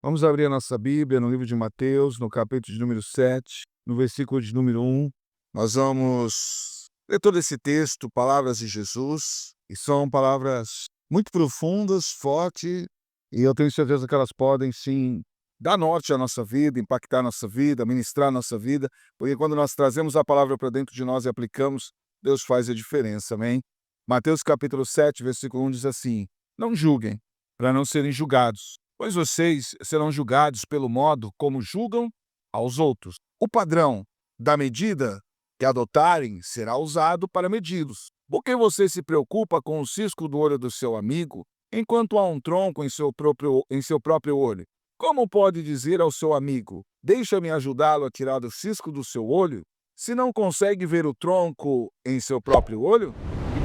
Vamos abrir a nossa Bíblia no livro de Mateus, no capítulo de número 7, no versículo de número 1. Nós vamos ler todo esse texto, palavras de Jesus, e são palavras muito profundas, fortes, e eu tenho certeza que elas podem, sim, dar norte à nossa vida, impactar a nossa vida, ministrar a nossa vida, porque quando nós trazemos a palavra para dentro de nós e aplicamos, Deus faz a diferença, amém? Mateus capítulo 7, versículo 1 diz assim: Não julguem, para não serem julgados, pois vocês serão julgados pelo modo como julgam aos outros. O padrão da medida que adotarem será usado para medi-los. Por que você se preocupa com o cisco do olho do seu amigo, enquanto há um tronco em seu próprio olho? Como pode dizer ao seu amigo: deixa-me ajudá-lo a tirar o cisco do seu olho, se não consegue ver o tronco em seu próprio olho?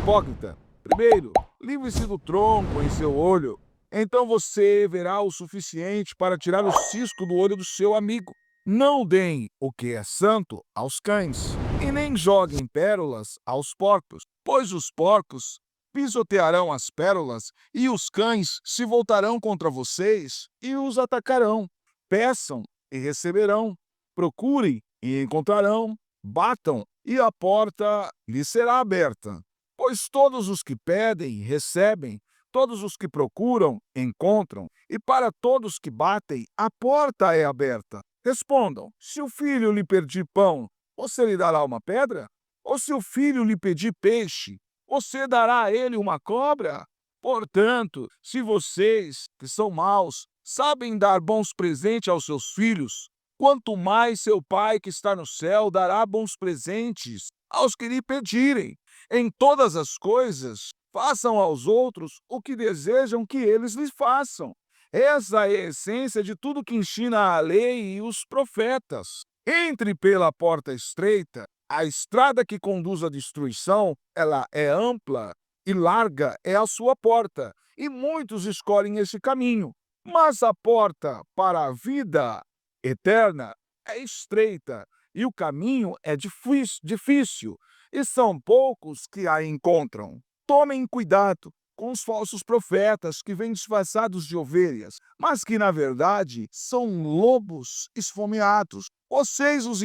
Hipócrita, primeiro, livre-se do tronco em seu olho, então você verá o suficiente para tirar o cisco do olho do seu amigo. Não deem o que é santo aos cães, e nem joguem pérolas aos porcos, pois os porcos pisotearão as pérolas, e os cães se voltarão contra vocês e os atacarão. Peçam e receberão, procurem e encontrarão, batam e a porta lhes será aberta. Pois todos os que pedem, recebem, todos os que procuram, encontram, e para todos que batem, a porta é aberta. Respondam: se o filho lhe pedir pão, você lhe dará uma pedra? Ou se o filho lhe pedir peixe, você dará a ele uma cobra? Portanto, se vocês, que são maus, sabem dar bons presentes aos seus filhos, quanto mais seu Pai que está no céu dará bons presentes aos que lhe pedirem. Em todas as coisas, façam aos outros o que desejam que eles lhes façam. Essa é a essência de tudo que ensina a lei e os profetas. Entre pela porta estreita. A estrada que conduz à destruição, ela é ampla e larga é a sua porta, e muitos escolhem esse caminho. Mas a porta para a vida eterna é estreita, e o caminho é difícil, e são poucos que a encontram. Tomem cuidado com os falsos profetas que vêm disfarçados de ovelhas, mas que na verdade são lobos esfomeados. Vocês os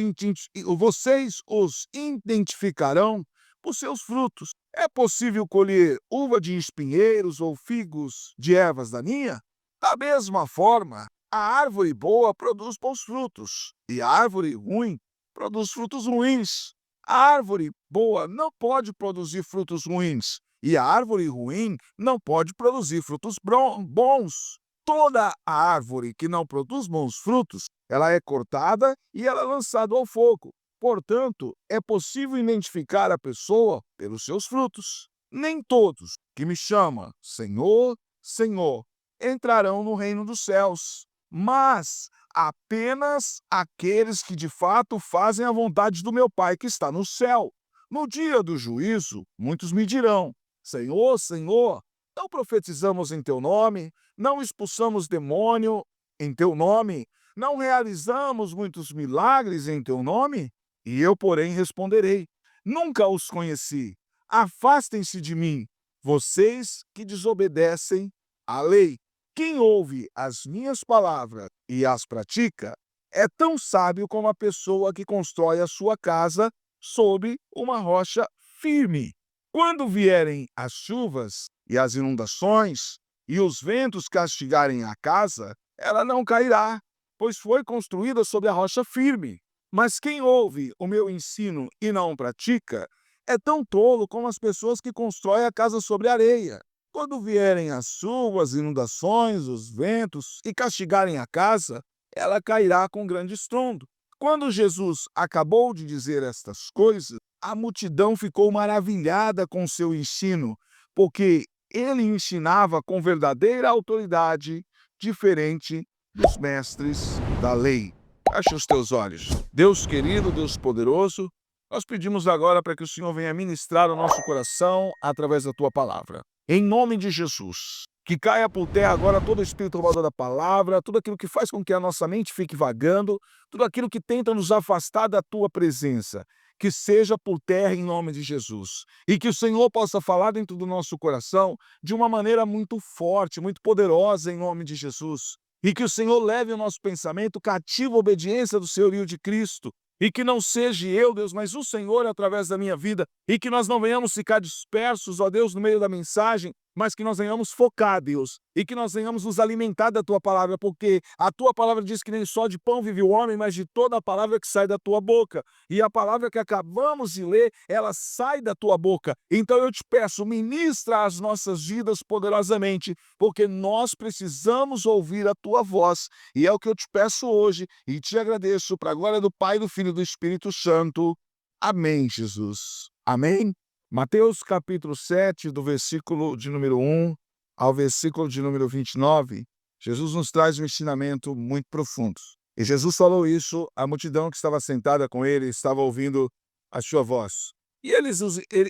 identificarão por seus frutos. É possível colher uva de espinheiros ou figos de ervas daninhas? Da mesma forma, a árvore boa produz bons frutos, e a árvore ruim produz frutos ruins. A árvore boa não pode produzir frutos ruins, e a árvore ruim não pode produzir frutos bons. Toda a árvore que não produz bons frutos, ela é cortada e ela é lançada ao fogo. Portanto, é possível identificar a pessoa pelos seus frutos. Nem todos que me chamam Senhor, Senhor, entrarão no reino dos céus, mas apenas aqueles que de fato fazem a vontade do meu Pai que está no céu. No dia do juízo, muitos me dirão: Senhor, Senhor, não profetizamos em teu nome, não expulsamos demônio em teu nome, não realizamos muitos milagres em teu nome? E eu, porém, responderei: nunca os conheci. Afastem-se de mim, vocês que desobedecem à lei. Quem ouve as minhas palavras e as pratica é tão sábio como a pessoa que constrói a sua casa sobre uma rocha firme. Quando vierem as chuvas e as inundações e os ventos castigarem a casa, ela não cairá, pois foi construída sobre a rocha firme. Mas quem ouve o meu ensino e não pratica é tão tolo como as pessoas que constroem a casa sobre areia. Quando vierem as chuvas, inundações, os ventos e castigarem a casa, ela cairá com grande estrondo. Quando Jesus acabou de dizer estas coisas, a multidão ficou maravilhada com seu ensino, porque ele ensinava com verdadeira autoridade, diferente dos mestres da lei. Feche os teus olhos. Deus querido, Deus poderoso, nós pedimos agora para que o Senhor venha ministrar o nosso coração através da tua palavra. Em nome de Jesus, que caia por terra agora todo o espírito roubador da palavra, tudo aquilo que faz com que a nossa mente fique vagando, tudo aquilo que tenta nos afastar da tua presença, que seja por terra em nome de Jesus. E que o Senhor possa falar dentro do nosso coração de uma maneira muito forte, muito poderosa em nome de Jesus. e que o Senhor leve o nosso pensamento cativo à obediência do senhorio de Cristo, e que não seja eu, Deus, mas o Senhor através da minha vida, e que nós não venhamos ficar dispersos, ó Deus, no meio da mensagem, mas que nós venhamos focar, Deus, e que nós venhamos nos alimentar da Tua palavra, porque a Tua palavra diz que nem só de pão vive o homem, mas de toda a palavra que sai da Tua boca. E a palavra que acabamos de ler, ela sai da Tua boca. Então eu te peço, ministra as nossas vidas poderosamente, porque nós precisamos ouvir a Tua voz. E é o que eu te peço hoje, e te agradeço, para a glória do Pai, do Filho e do Espírito Santo. Amém, Jesus. Amém? Mateus capítulo 7, do versículo de número 1 ao versículo de número 29, Jesus nos traz um ensinamento muito profundo. E Jesus falou isso, a multidão que estava sentada com ele estava ouvindo a sua voz. E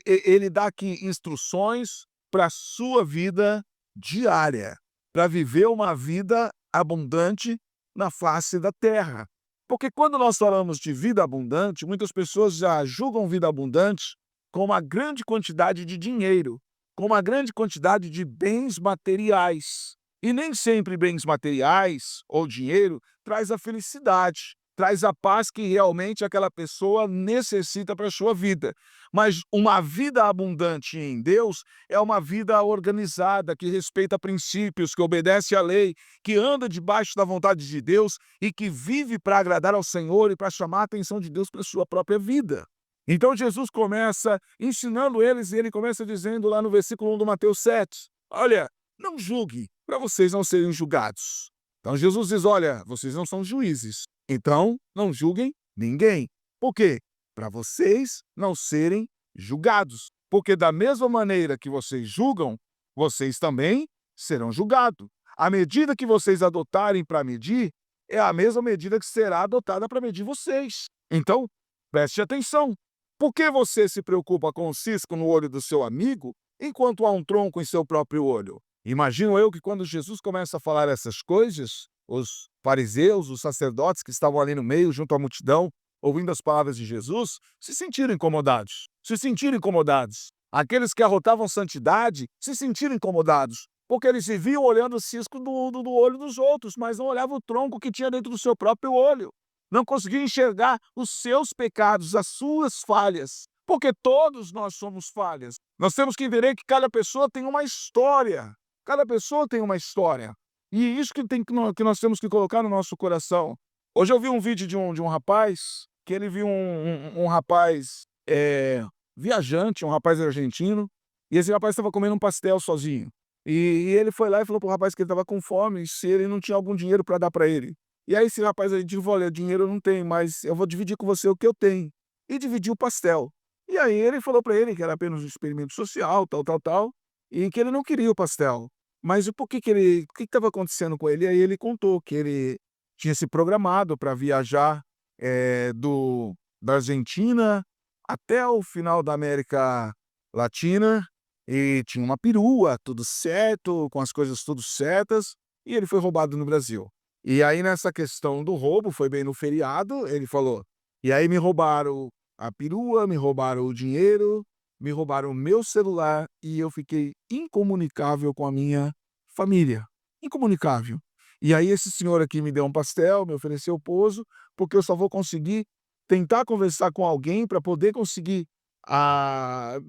ele dá aqui instruções para a sua vida diária, para viver uma vida abundante na face da terra. Porque quando nós falamos de vida abundante, muitas pessoas já julgam vida abundante com uma grande quantidade de dinheiro, com uma grande quantidade de bens materiais. E nem sempre bens materiais ou dinheiro traz a felicidade, traz a paz que realmente aquela pessoa necessita para a sua vida. Mas uma vida abundante em Deus é uma vida organizada, que respeita princípios, que obedece à lei, que anda debaixo da vontade de Deus e que vive para agradar ao Senhor e para chamar a atenção de Deus para a sua própria vida. Então Jesus começa ensinando eles, e ele começa dizendo lá no versículo 1 do Mateus 7, olha, não julgue, para vocês não serem julgados. Então Jesus diz, olha, vocês não são juízes, então não julguem ninguém. Por quê? Para vocês não serem julgados. Porque da mesma maneira que vocês julgam, vocês também serão julgados. A medida que vocês adotarem para medir é a mesma medida que será adotada para medir vocês. Então, preste atenção. Por que você se preocupa com o cisco no olho do seu amigo, enquanto há um tronco em seu próprio olho? Imagino eu que quando Jesus começa a falar essas coisas, os fariseus, os sacerdotes que estavam ali no meio, junto à multidão, ouvindo as palavras de Jesus, se sentiram incomodados. Se sentiram incomodados. Aqueles que arrotavam santidade se sentiram incomodados, porque eles se viam olhando o cisco do olho dos outros, mas não olhavam o tronco que tinha dentro do seu próprio olho. Não conseguiam enxergar os seus pecados, as suas falhas, porque todos nós somos falhas. Nós temos que entender que cada pessoa tem uma história. Cada pessoa tem uma história. E isso que nós temos que colocar no nosso coração. Hoje eu vi um vídeo de um rapaz, que ele viu um rapaz viajante, um rapaz argentino, e esse rapaz estava comendo um pastel sozinho. E ele foi lá e falou pro rapaz que ele estava com fome, se ele não tinha algum dinheiro para dar para ele. E aí esse rapaz aí disse, olha, dinheiro eu não tenho, mas eu vou dividir com você o que eu tenho. E dividiu o pastel. E aí ele falou para ele que era apenas um experimento social, tal, e que ele não queria o pastel. Mas o que estava acontecendo com ele? E aí ele contou que ele tinha se programado para viajar da Argentina até o final da América Latina, e tinha uma perua, tudo certo, com as coisas tudo certas, e ele foi roubado no Brasil. E aí nessa questão do roubo, foi bem no feriado, ele falou, e aí me roubaram a perua, me roubaram o dinheiro, me roubaram o meu celular e eu fiquei incomunicável com a minha família. Incomunicável. E aí esse senhor aqui me deu um pastel, me ofereceu pouso, porque eu só vou conseguir tentar conversar com alguém para poder conseguir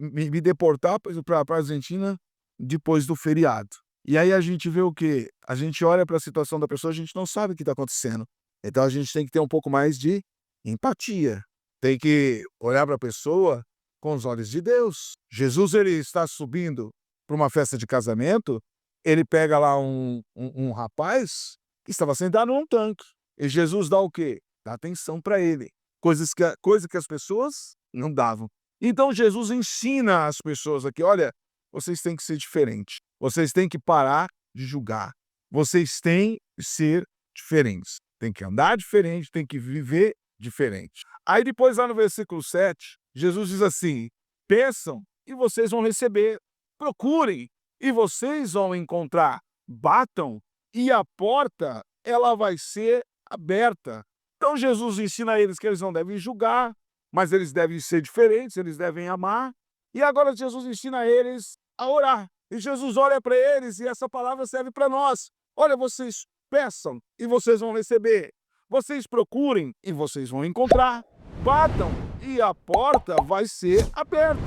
me deportar para a Argentina depois do feriado. E aí a gente vê o quê? A gente olha para a situação da pessoa, a gente não sabe o que está acontecendo. Então a gente tem que ter um pouco mais de empatia. Tem que olhar para a pessoa com os olhos de Deus. Jesus, ele está subindo para uma festa de casamento, ele pega lá um rapaz que estava sentado num tanque. E Jesus dá o quê? Dá atenção para ele. Coisa que as pessoas não davam. Então Jesus ensina as pessoas aqui, olha, vocês têm que ser diferentes. Vocês têm que parar de julgar. Vocês têm que ser diferentes. Tem que andar diferente, tem que viver diferente. Aí depois lá no versículo 7, Jesus diz assim, peçam e vocês vão receber. Procurem e vocês vão encontrar. Batam e a porta ela vai ser aberta. Então Jesus ensina a eles que eles não devem julgar, mas eles devem ser diferentes, eles devem amar. E agora Jesus ensina a eles a orar. E Jesus olha para eles e essa palavra serve para nós. Olha, vocês peçam e vocês vão receber. Vocês procurem e vocês vão encontrar. Batam e a porta vai ser aberta.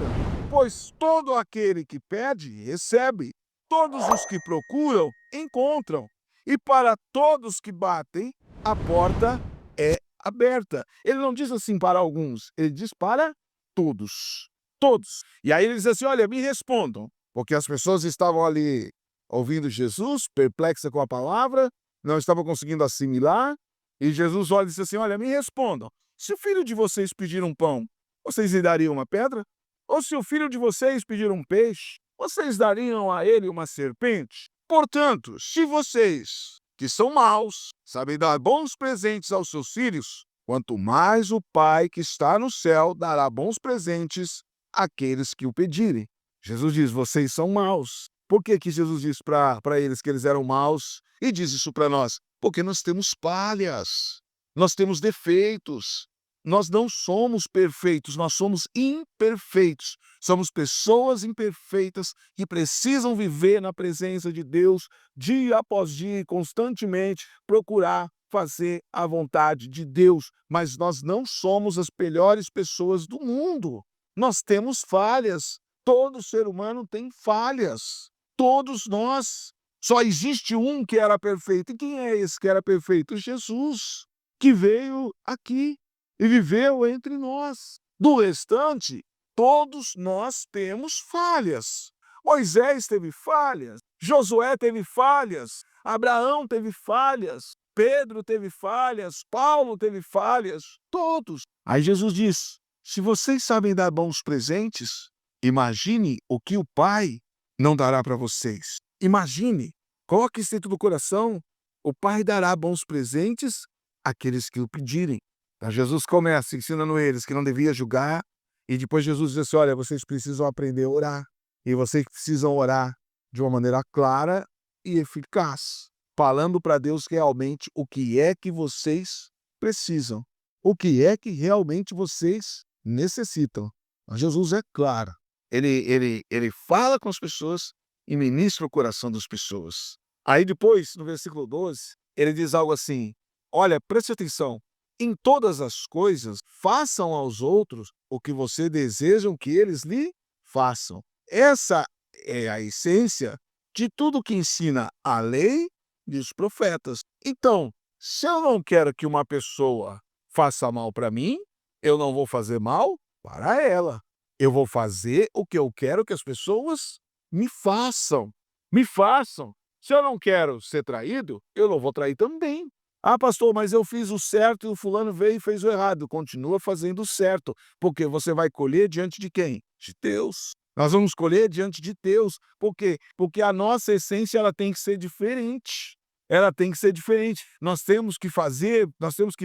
Pois todo aquele que pede, recebe. Todos os que procuram, encontram. E para todos que batem, a porta é aberta. Ele não diz assim para alguns, ele diz para todos. Todos. E aí ele diz assim, olha, me respondam. Porque as pessoas estavam ali ouvindo Jesus, perplexa com a palavra, não estavam conseguindo assimilar. E Jesus olha e diz assim, olha, me respondam. Se o filho de vocês pedir um pão, vocês lhe dariam uma pedra? Ou se o filho de vocês pedir um peixe, vocês dariam a ele uma serpente? Portanto, se vocês, que são maus, sabem dar bons presentes aos seus filhos, quanto mais o Pai que está no céu dará bons presentes àqueles que o pedirem. Jesus diz, vocês são maus. Por que Jesus diz para eles que eles eram maus e diz isso para nós? Porque nós temos falhas, nós temos defeitos. Nós não somos perfeitos, nós somos imperfeitos. Somos pessoas imperfeitas que precisam viver na presença de Deus dia após dia, constantemente procurar fazer a vontade de Deus. Mas nós não somos as melhores pessoas do mundo. Nós temos falhas. Todo ser humano tem falhas. Todos nós. Só existe um que era perfeito. E quem é esse que era perfeito? Jesus, que veio aqui e viveu entre nós. Do restante, todos nós temos falhas. Moisés teve falhas, Josué teve falhas, Abraão teve falhas, Pedro teve falhas, Paulo teve falhas, todos. Aí Jesus diz, se vocês sabem dar bons presentes, imagine o que o Pai não dará para vocês. Imagine, coloque isso dentro do coração, o Pai dará bons presentes àqueles que o pedirem. Então, Jesus começa ensinando eles que não devia julgar, e depois Jesus diz assim, olha, vocês precisam aprender a orar, e vocês precisam orar de uma maneira clara e eficaz, falando para Deus realmente o que é que vocês precisam, o que é que realmente vocês necessitam. Mas Jesus é claro, ele fala com as pessoas e ministra o coração das pessoas. Aí depois, no versículo 12, ele diz algo assim, olha, preste atenção, em todas as coisas, façam aos outros o que você desejam que eles lhe façam. Essa é a essência de tudo que ensina a lei e os profetas. Então, se eu não quero que uma pessoa faça mal para mim, eu não vou fazer mal para ela. Eu vou fazer o que eu quero que as pessoas me façam. Me façam. Se eu não quero ser traído, eu não vou trair também. Ah, pastor, mas eu fiz o certo e o fulano veio e fez o errado. Continua fazendo o certo, porque você vai colher diante de quem? De Deus. Nós vamos colher diante de Deus. Por quê? Porque a nossa essência ela tem que ser diferente. Ela tem que ser diferente. Nós temos que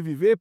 viver,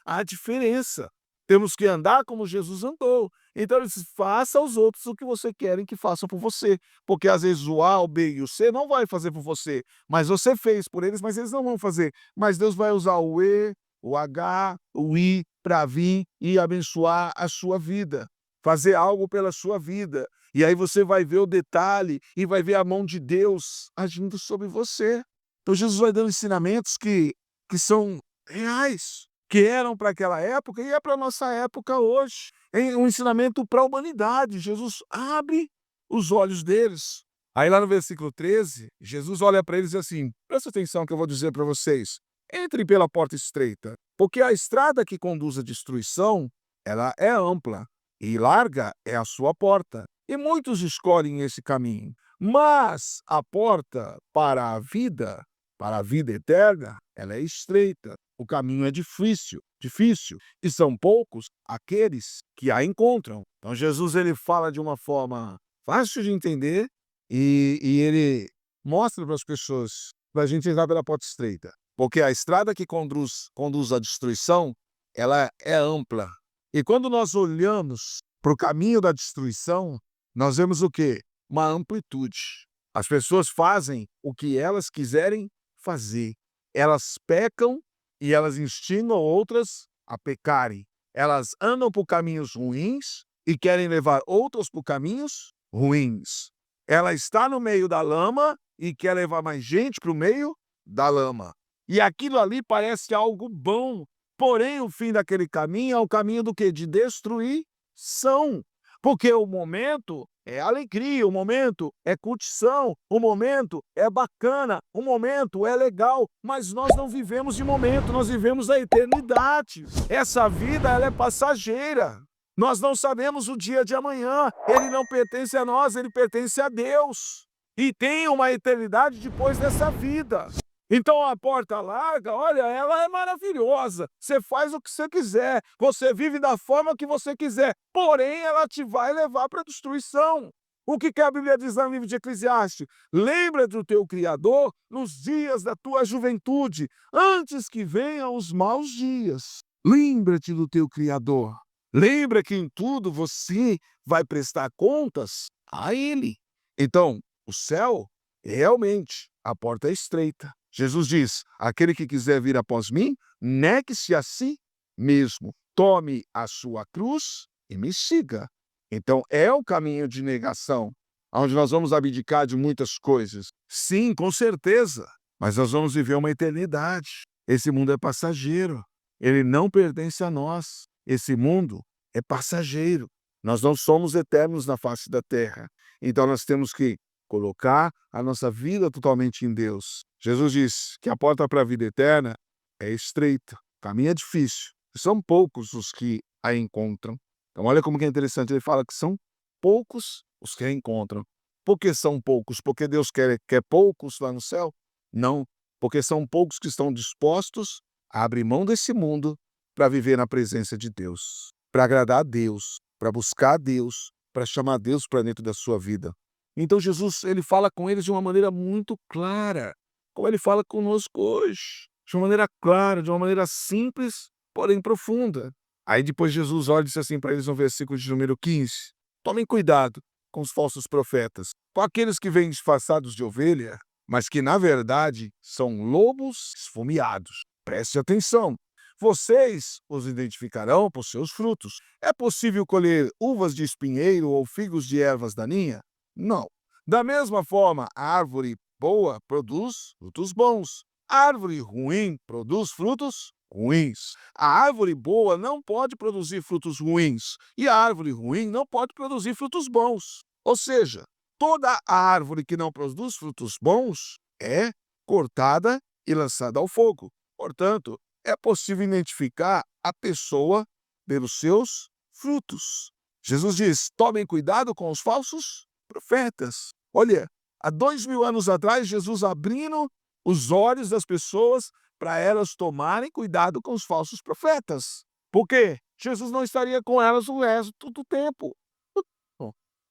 a diferença. Temos que andar como Jesus andou. Então, ele diz, faça aos outros o que você querem que façam por você. Porque, às vezes, o A, o B e o C não vai fazer por você. Mas você fez por eles, mas eles não vão fazer. Mas Deus vai usar o E, o H, o I para vir e abençoar a sua vida. Fazer algo pela sua vida. E aí você vai ver o detalhe e vai ver a mão de Deus agindo sobre você. Então, Jesus vai dando ensinamentos que são reais, que eram para aquela época e é para a nossa época hoje. É um ensinamento para a humanidade. Jesus abre os olhos deles. Aí lá no versículo 13, Jesus olha para eles e diz assim, presta atenção que eu vou dizer para vocês. Entrem pela porta estreita, porque a estrada que conduz à destruição, ela é ampla e larga é a sua porta. E muitos escolhem esse caminho. Mas a porta para a vida eterna, ela é estreita. O caminho é difícil, e são poucos aqueles que a encontram. Então Jesus ele fala de uma forma fácil de entender e ele mostra para as pessoas para a gente entrar pela porta estreita. Porque a estrada que conduz à destruição, ela é ampla. E quando nós olhamos para o caminho da destruição, nós vemos o quê? Uma amplitude. As pessoas fazem o que elas quiserem fazer. Elas pecam e elas instigam outras a pecarem. Elas andam por caminhos ruins e querem levar outras por caminhos ruins. Ela está no meio da lama e quer levar mais gente para o meio da lama. E aquilo ali parece algo bom, porém o fim daquele caminho é o caminho do quê? De destruição. Porque o momento é alegria, o momento é curtição, o momento é bacana, o momento é legal, mas nós não vivemos de momento, nós vivemos a eternidade. Essa vida, ela é passageira. Nós não sabemos o dia de amanhã, ele não pertence a nós, ele pertence a Deus. E tem uma eternidade depois dessa vida. Então a porta larga, olha, ela é maravilhosa. Você faz o que você quiser, você vive da forma que você quiser, porém ela te vai levar para a destruição. O que a Bíblia diz lá no livro de Eclesiastes? Lembra do teu Criador nos dias da tua juventude, antes que venham os maus dias. Lembra-te do teu Criador. Lembra que em tudo você vai prestar contas a Ele. Então, o céu, realmente, a porta é estreita. Jesus diz, aquele que quiser vir após mim, negue-se a si mesmo, tome a sua cruz e me siga. Então, é o caminho de negação, onde nós vamos abdicar de muitas coisas. Sim, com certeza, mas nós vamos viver uma eternidade. Esse mundo é passageiro, ele não pertence a nós. Esse mundo é passageiro. Nós não somos eternos na face da terra. Então, nós temos que colocar a nossa vida totalmente em Deus. Jesus diz que a porta para a vida eterna é estreita, o caminho é difícil. São poucos os que a encontram. Então, olha como que é interessante, ele fala que são poucos os que a encontram. Por que são poucos? Porque Deus quer poucos lá no céu? Não, porque são poucos que estão dispostos a abrir mão desse mundo para viver na presença de Deus, para agradar a Deus, para buscar a Deus, para chamar Deus para dentro da sua vida. Então Jesus, ele fala com eles de uma maneira muito clara, como ele fala conosco hoje, de uma maneira clara, de uma maneira simples, porém profunda. Aí depois Jesus olha e diz assim para eles no versículo de número 15, tomem cuidado com os falsos profetas, com aqueles que vêm disfarçados de ovelha, mas que na verdade são lobos esfomeados. Preste atenção. Vocês os identificarão por seus frutos. É possível colher uvas de espinheiro ou figos de ervas daninha? Não. Da mesma forma, a árvore boa produz frutos bons. A árvore ruim produz frutos ruins. A árvore boa não pode produzir frutos ruins e a árvore ruim não pode produzir frutos bons. Ou seja, toda a árvore que não produz frutos bons é cortada e lançada ao fogo. Portanto, é possível identificar a pessoa pelos seus frutos. Jesus diz, tomem cuidado com os falsos profetas. Olha, há 2000 anos atrás, Jesus abrindo os olhos das pessoas para elas tomarem cuidado com os falsos profetas. Por quê? Jesus não estaria com elas o resto do tempo.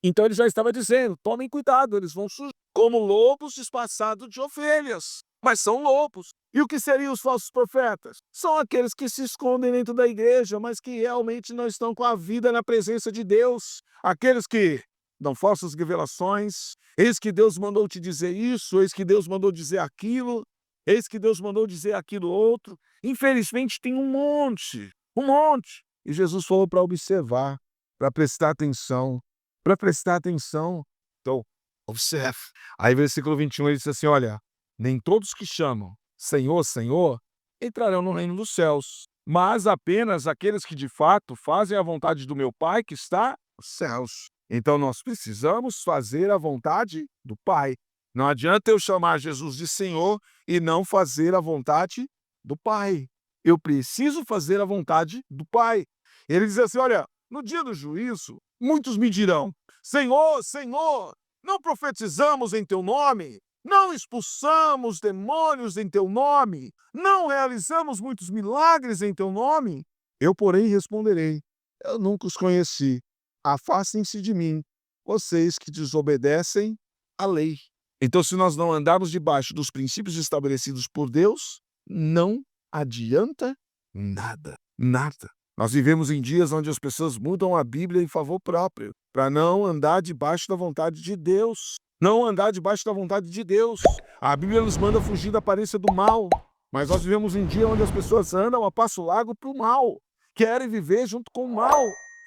Então ele já estava dizendo, tomem cuidado, eles vão surgir como lobos disfarçados de ovelhas. Mas são lobos. E o que seriam os falsos profetas? São aqueles que se escondem dentro da igreja, mas que realmente não estão com a vida na presença de Deus. Aqueles que dão falsas revelações. Eis que Deus mandou te dizer isso, eis que Deus mandou dizer aquilo, eis que Deus mandou dizer aquilo outro. Infelizmente tem um monte, um monte. E Jesus falou para observar, para prestar atenção, para prestar atenção. Então, observe. Aí versículo 21 ele diz assim, olha, nem todos que chamam Senhor, Senhor, entrarão no reino dos céus, mas apenas aqueles que de fato fazem a vontade do meu Pai que está nos céus. Então nós precisamos fazer a vontade do Pai. Não adianta eu chamar Jesus de Senhor e não fazer a vontade do Pai. Eu preciso fazer a vontade do Pai. Ele diz assim, olha, no dia do juízo, muitos me dirão, Senhor, Senhor, não profetizamos em teu nome? Não expulsamos demônios em teu nome? Não realizamos muitos milagres em teu nome? Eu, porém, responderei, eu nunca os conheci. Afastem-se de mim, vocês que desobedecem à lei. Então, se nós não andarmos debaixo dos princípios estabelecidos por Deus, não adianta nada, nada. Nós vivemos em dias onde as pessoas mudam a Bíblia em favor próprio, para não andar debaixo da vontade de Deus. Não andar debaixo da vontade de Deus. A Bíblia nos manda fugir da aparência do mal, mas nós vivemos em dia onde as pessoas andam a passo largo para o mal, querem viver junto com o mal.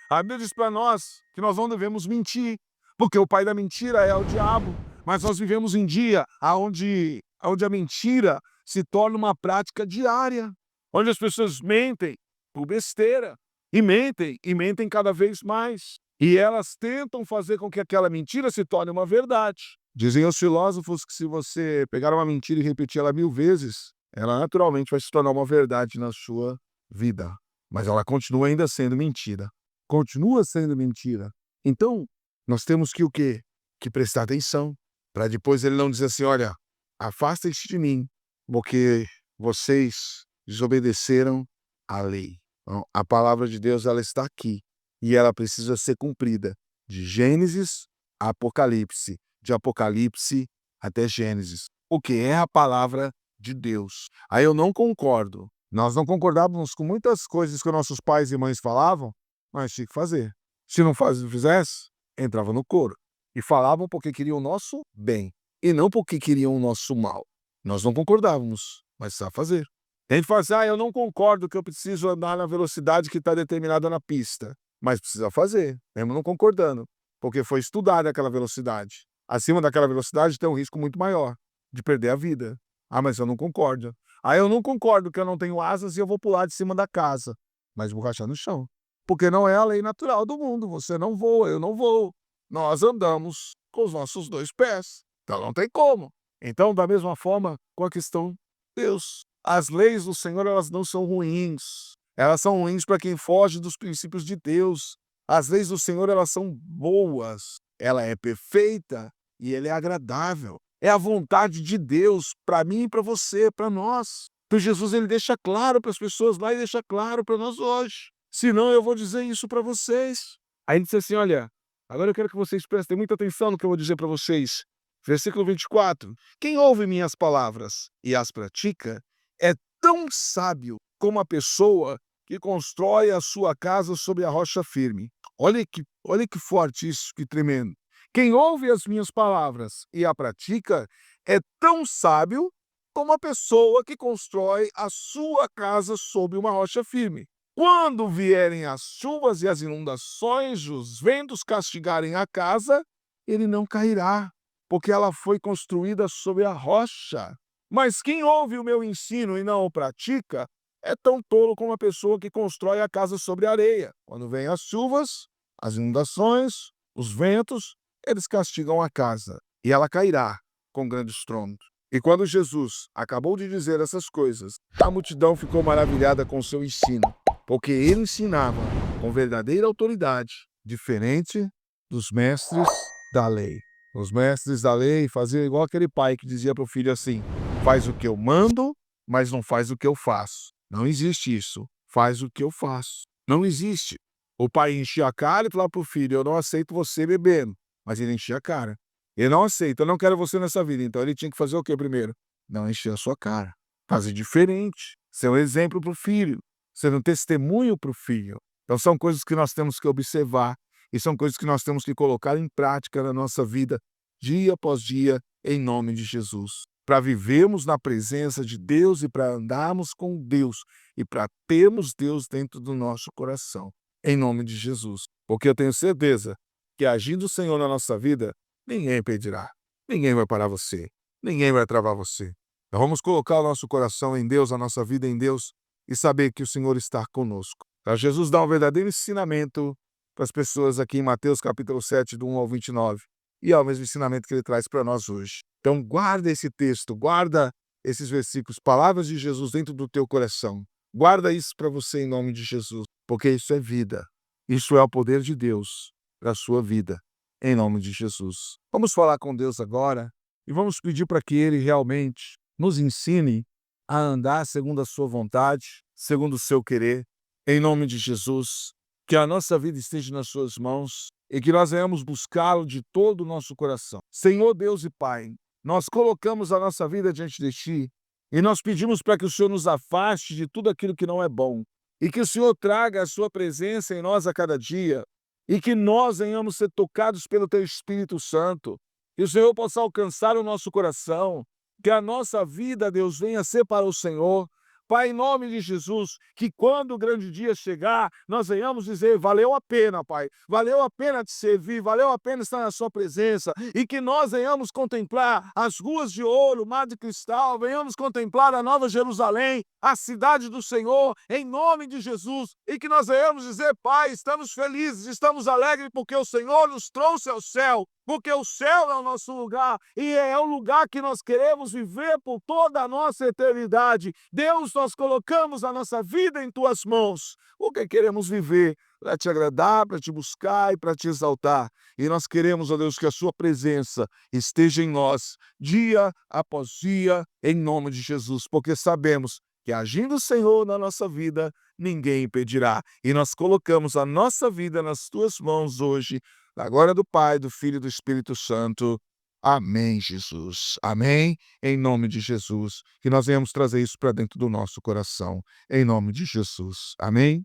A Bíblia diz para nós que nós não devemos mentir, porque o pai da mentira é o diabo. Mas nós vivemos em dia onde a mentira se torna uma prática diária, onde as pessoas mentem por besteira, e mentem cada vez mais. E elas tentam fazer com que aquela mentira se torne uma verdade. Dizem os filósofos que se você pegar uma mentira e repetir ela 1000 vezes, ela naturalmente vai se tornar uma verdade na sua vida. Mas ela continua ainda sendo mentira. Continua sendo mentira. Então, nós temos que o quê? Que prestar atenção, para depois ele não dizer assim, olha, afastem-se de mim, porque vocês desobedeceram à lei. Então, a palavra de Deus, ela está aqui, e ela precisa ser cumprida, de Gênesis a Apocalipse, de Apocalipse até Gênesis, o que é a palavra de Deus. Aí eu não concordo. Nós não concordávamos com muitas coisas que nossos pais e mães falavam, mas tinha que fazer. Se não fizesse, entrava no coro. E falavam porque queriam o nosso bem, e não porque queriam o nosso mal. Nós não concordávamos, mas precisava fazer. Tem gente que fala assim, eu não concordo que eu preciso andar na velocidade que está determinada na pista, mas precisa fazer, mesmo não concordando, porque foi estudada aquela velocidade. Acima daquela velocidade tem um risco muito maior de perder a vida. Mas eu não concordo. Eu não concordo que eu não tenho asas e eu vou pular de cima da casa, mas borrachar no chão. Porque não é a lei natural do mundo. Você não voa, eu não voo. Nós andamos com os nossos 2 pés. Então não tem como. Então, da mesma forma, com a questão de Deus. As leis do Senhor, elas não são ruins. Elas são ruins para quem foge dos princípios de Deus. As leis do Senhor, elas são boas. Ela é perfeita e ela é agradável. É a vontade de Deus para mim e para você, para nós. Então Jesus, ele deixa claro para as pessoas lá e deixa claro para nós hoje. Senão eu vou dizer isso para vocês. Aí ele disse assim, olha, agora eu quero que vocês prestem muita atenção no que eu vou dizer para vocês. Versículo 24. Quem ouve minhas palavras e as pratica é tão sábio como a pessoa que constrói a sua casa sobre a rocha firme. Olha que forte isso, que tremendo. Quem ouve as minhas palavras e a pratica é tão sábio como a pessoa que constrói a sua casa sobre uma rocha firme. Quando vierem as chuvas e as inundações, os ventos castigarem a casa, ele não cairá, porque ela foi construída sobre a rocha. Mas quem ouve o meu ensino e não o pratica é tão tolo como a pessoa que constrói a casa sobre a areia. Quando vêm as chuvas, as inundações, os ventos, eles castigam a casa, e ela cairá com grande estrondo. E quando Jesus acabou de dizer essas coisas, a multidão ficou maravilhada com seu ensino, porque ele ensinava com verdadeira autoridade, diferente dos mestres da lei. Os mestres da lei faziam igual aquele pai que dizia para o filho assim, faz o que eu mando, mas não faz o que eu faço. Não existe isso. Faz o que eu faço. Não existe. O pai enchia a cara e falava para o filho, eu não aceito você bebendo. Mas ele enchia a cara. Ele não aceita, eu não quero você nessa vida. Então ele tinha que fazer o que primeiro? Não encher a sua cara. Fazer diferente. Ser um exemplo para o filho. Ser um testemunho para o filho. Então são coisas que nós temos que observar. E são coisas que nós temos que colocar em prática na nossa vida, dia após dia, em nome de Jesus. Para vivermos na presença de Deus e para andarmos com Deus e para termos Deus dentro do nosso coração, em nome de Jesus. Porque eu tenho certeza que agindo o Senhor na nossa vida, ninguém impedirá, ninguém vai parar você, ninguém vai travar você. Então vamos colocar o nosso coração em Deus, a nossa vida em Deus e saber que o Senhor está conosco. Então, Jesus dá um verdadeiro ensinamento para as pessoas aqui em Mateus capítulo 7, do 1 ao 29. E é o mesmo ensinamento que ele traz para nós hoje. Então guarda esse texto, guarda esses versículos, palavras de Jesus dentro do teu coração. Guarda isso para você em nome de Jesus, porque isso é vida. Isso é o poder de Deus para a sua vida, em nome de Jesus. Vamos falar com Deus agora e vamos pedir para que Ele realmente nos ensine a andar segundo a sua vontade, segundo o seu querer, em nome de Jesus. Que a nossa vida esteja nas suas mãos e que nós venhamos buscá-lo de todo o nosso coração. Senhor Deus e Pai, nós colocamos a nossa vida diante de Ti e nós pedimos para que o Senhor nos afaste de tudo aquilo que não é bom e que o Senhor traga a Sua presença em nós a cada dia e que nós venhamos ser tocados pelo Teu Espírito Santo, que o Senhor possa alcançar o nosso coração, que a nossa vida, Deus, venha ser para o Senhor, Pai, em nome de Jesus, que quando o grande dia chegar, nós venhamos dizer: valeu a pena, Pai, valeu a pena te servir, valeu a pena estar na sua presença, e que nós venhamos contemplar as ruas de ouro, mar de cristal, venhamos contemplar a Nova Jerusalém, a cidade do Senhor, em nome de Jesus, e que nós venhamos dizer: Pai, estamos felizes, estamos alegres, porque o Senhor nos trouxe ao céu, porque o céu é o nosso lugar e é o lugar que nós queremos viver por toda a nossa eternidade. Deus, nós colocamos a nossa vida em tuas mãos, porque queremos viver para te agradar, para te buscar e para te exaltar. E nós queremos, ó Deus, que a sua presença esteja em nós dia após dia, em nome de Jesus, porque sabemos que agindo o Senhor na nossa vida, ninguém impedirá. E nós colocamos a nossa vida nas tuas mãos hoje, na glória do Pai, do Filho e do Espírito Santo. Amém, Jesus. Amém. Em nome de Jesus. Que nós venhamos trazer isso para dentro do nosso coração. Em nome de Jesus. Amém.